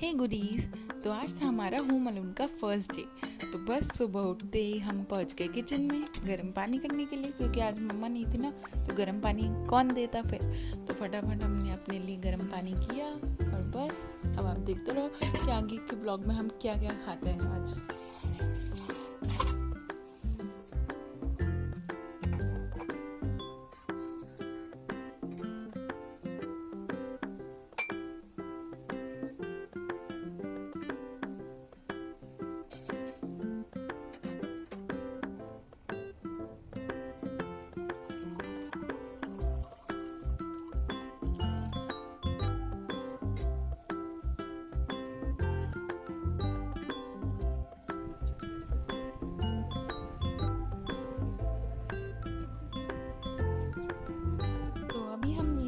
हे goodies. तो आज था हमारा होम अलोन का फर्स्ट डे। तो बस सुबह उठते ही हम पहुंच गए किचन में गर्म पानी करने के लिए, क्योंकि आज मम्मा नहीं थी ना, तो गर्म पानी कौन देता फिर। तो फटाफट हमने अपने लिए गर्म पानी किया और बस अब आप देखते रहो कि आगे के ब्लॉग में हम क्या क्या खाते हैं आज।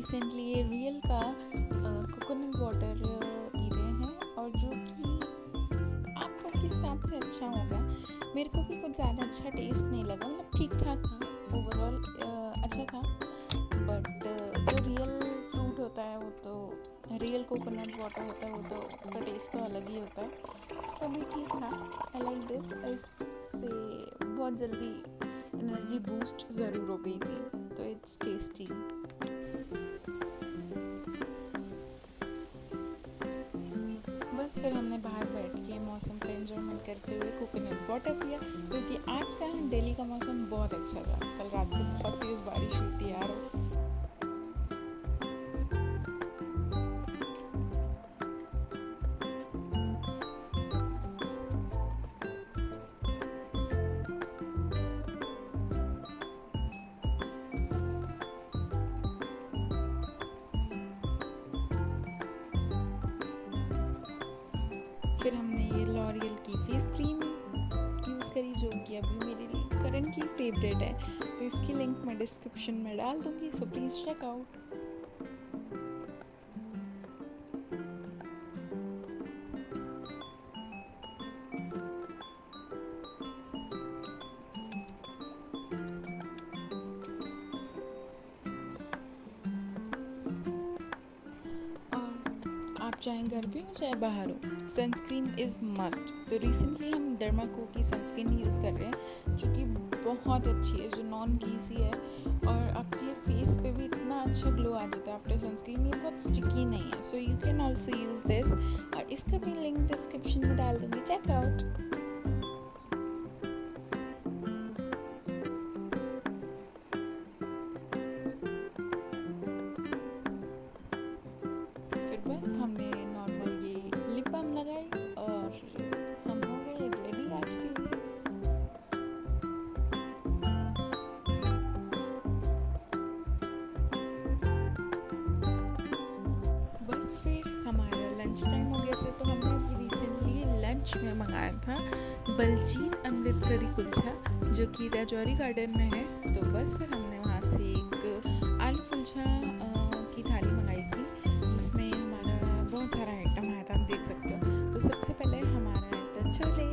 रिसेंटली ये रियल का कोकोनट वाटर पी रहे हैं, और जो कि आप लोग के हिसाब से अच्छा होगा। मेरे को भी कुछ ज़्यादा अच्छा टेस्ट नहीं लगा, मतलब ठीक ठाक था, ओवरऑल अच्छा था। बट जो रियल फ्रूट होता है वो तो रियल कोकोनट वाटर होता है, वो तो उसका टेस्ट तो अलग ही होता है। इसका भी ठीक था। I like this. इससे बहुत जल्दी एनर्जी बूस्ट ज़रूर हो गई थी, तो इट्स टेस्टी। बस फिर हमने बाहर बैठ के मौसम का एंजॉयमेंट करते हुए कोकोनट वाटर पिया, क्योंकि आज का दिल्ली का मौसम बहुत अच्छा था। कल रात को बहुत तेज़ बारिश हुई थी यार। फिर हमने ये लॉरियल की फेस क्रीम यूज़ करी, जो कि अभी मेरे लिए करंटली फेवरेट है। तो इसकी लिंक मैं डिस्क्रिप्शन में डाल दूँगी, सो प्लीज़ चेक आउट। आप चाहे घर पे हो चाहे बाहर हो, सनस्क्रीन इज़ मस्ट। तो रिसेंटली हम डर्माको की सनस्क्रीन यूज़ कर रहे हैं, जो कि बहुत अच्छी है, जो नॉन ग्रीसी है, और आपके फेस पे भी इतना अच्छा ग्लो आ जाता है आफ्टर सनस्क्रीन। ये बहुत स्टिकी नहीं है, so you can also use this, और इसका भी लिंक डिस्क्रिप्शन में डाल दूँगी, चेक आउट। बस हमने नॉर्मल ये लिप बाम लगाई और हम हो गए रेडी आज के लिए। बस फिर हमारा लंच टाइम हो गया था, तो हमने अभी रिसेंटली लंच में मंगाया था बलजीत अमृतसरी कुलचा, जो कि राजौरी गार्डन में है। तो बस फिर हमने वहाँ से एक आलू कुलचा की थाली मंगाई थी, जिसमें बहुत सारा आइटम आया था, आप देख सकते हो। तो सबसे पहले हमारा आया था छोले,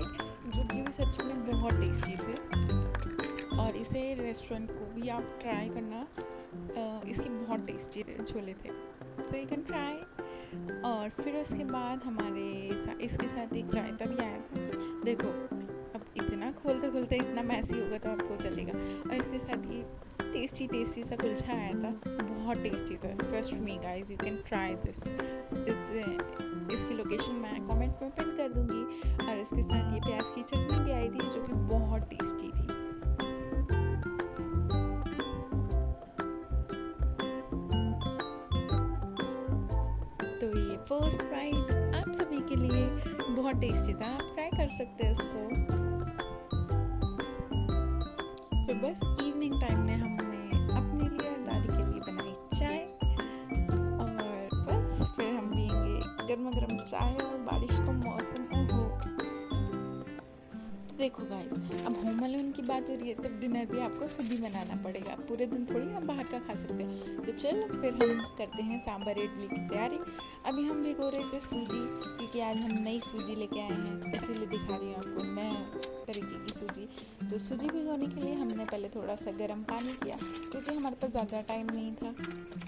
जो कि भी सच में बहुत टेस्टी थे, और इसे रेस्टोरेंट को भी आप ट्राई करना, इसके बहुत टेस्टी छोले थे, तो यू कैन ट्राई। और फिर उसके बाद इसके साथ एक रायता भी आया था। देखो अब इतना खोलते खोलते इतना मैसी होगा तो आपको चलेगा। और इसके साथ ये टेस्टी सा कुलचा आया था, बहुत टेस्टी था। Trust me guys, you can try this. इसकी लोकेशन मैं कमेंट में पिन कर दूंगी। और इसके साथ ये प्याज की चटनी भी आई थी, जो कि बहुत टेस्टी थी। तो ये फर्स्ट बाइट आप सभी के लिए बहुत टेस्टी था, आप ट्राई कर सकते हैं इसको। फिर बस इवनिंग टाइम में हमने अपने लिए और दादी के लिए बनाई चाय, और बस फिर हम पियेंगे गर्मा गर्म चाय और बारिश का मौसम। ओहो, तो देखो गाइस, अब होम अलोन की बात हो रही है, तब डिनर भी आपको खुद ही बनाना पड़ेगा। पूरे दिन थोड़ी आप बाहर का खा सकते हो। तो चलो फिर हम करते हैं सांभर इडली की तैयारी। अभी हम भिगो रहे थे सूजी, क्योंकि आज हम नई सूजी लेके आए हैं, इसीलिए दिखा रही हूँ आपको नए तरीके की सूजी। तो सूजी भिगोने के लिए हमने पहले थोड़ा सा गर्म पानी किया, क्योंकि हमारे पास ज़्यादा टाइम नहीं था।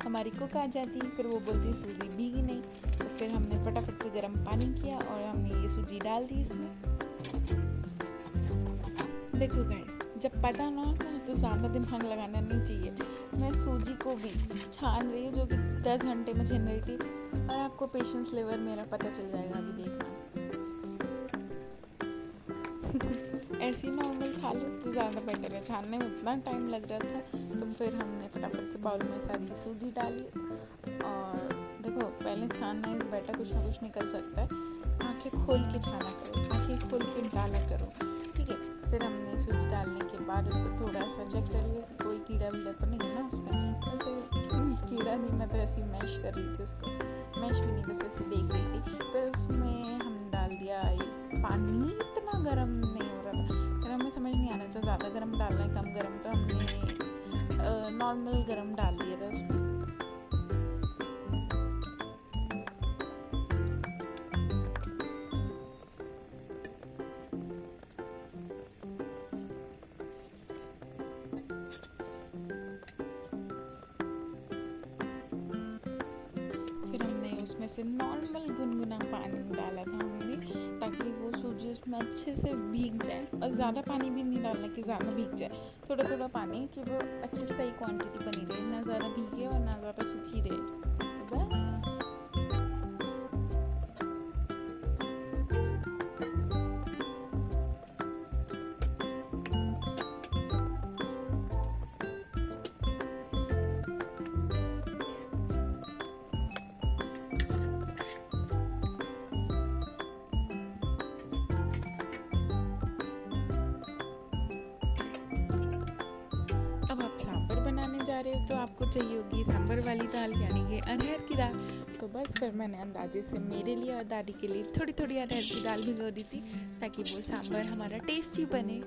हमारी कुक आ जाती, फिर वो बोलती सूजी भीगी नहीं, तो फिर हमने फटाफट से गर्म पानी किया और हमने ये सूजी डाल दी इसमें। देखो गाइस, जब पता ना हो तो ज़्यादा दिमाग लगाना नहीं चाहिए। मैं सूजी को भी छान रही हूँ, जो कि 10 घंटे में छीन रही थी, और आपको पेशेंस लेवल मेरा पता चल जाएगा अभी देखना। ऐसे ही नॉर्मल खा लो तो ज़्यादा बेटर है, छानने में उतना टाइम लग रहा था। तो फिर हमने फटाफट से बाउल में सारी सूजी डाली, और देखो पहले छानना इस बेटर, कुछ ना कुछ निकल सकता है। आंखें खोल के छाना करो, आंखें खोल के डाला करो, ठीक है। फिर हमने सूजी डालने के बाद उसको थोड़ा सा चेक कर लिया कि कोई कीड़ा वीड़ा तो नहीं है ना उसमें। वैसे कीड़ा नहीं, मैं तो ऐसे ही मैश कर रही थी उसको, मैश भी नहीं बस ऐसे देख रही थी। फिर उसमें हम डाल दिया ये पानी। इतना गर्म नहीं हो रहा था, फिर हमें समझ नहीं आ रहा था ज़्यादा गर्म डालना है कम गर्म, तो हमने नॉर्मल गर्म डाल दिया था उसमें। उसमें से नॉर्मल गुनगुना पानी डाला था हमने, ताकि वो सूजी उसमें अच्छे से भीग जाए। और ज़्यादा पानी भी नहीं डालना कि ज़्यादा भीग जाए, थोड़ा थोड़ा पानी कि वो अच्छे सही क्वांटिटी बनी रहे, ना ज़्यादा भीगे और ना ज़्यादा सूखी रहे। तो बस सांभर बनाने जा रहे हो तो आपको चाहिए होगी सांभर वाली दाल, यानी कि अरहर की दाल। तो बस फिर मैंने अंदाजे से मेरे लिए और दादी के लिए थोड़ी थोड़ी अरहर की दाल भिगो दी थी, ताकि वो सांभर हमारा टेस्टी बने।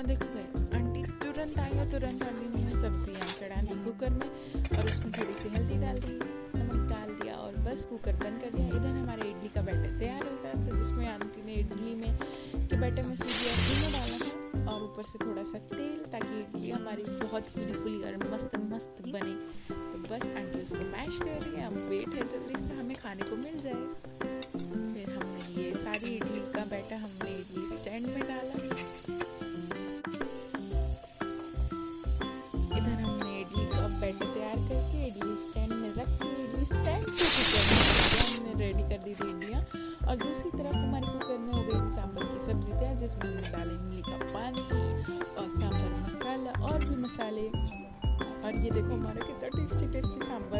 देखो आंटी तुरंत आई और तुरंत आंटी ने सब्जियाँ चढ़ा ली कुकर में, और उसमें थोड़ी सी हल्दी डाल दी, नमक डाल दिया, और बस कुकर बंद कर दिया। इधर हमारे इडली का बैटर तैयार हो गया, तो जिसमें आंटी ने इडली में के बैटर में सूजी और इनो डाला था, और ऊपर से थोड़ा सा तेल, ताकि इडली हमारी बहुत फुली फुली और मस्त मस्त बने। तो बस आंटी उसको मैश कर रही है, अब वेट है जल्दी से हमें खाने को मिल जाए। फिर हमने ये सारी इडली का बैटर हमने इडली स्टैंड में डाला। बैटर तैयार करके इडली स्टैंड में रख के इडली स्टैंड से कुकर में हमने रेडी कर दी थी इडलियाँ, और दूसरी तरफ हमारे कुकर में हो गई थी सांभर की सब्जी तैयार, जिसमें हमने डाला इमली का पानी और सांभर मसाला और भी मसाले। और ये देखो हमारा कितना टेस्टी टेस्टी सांभर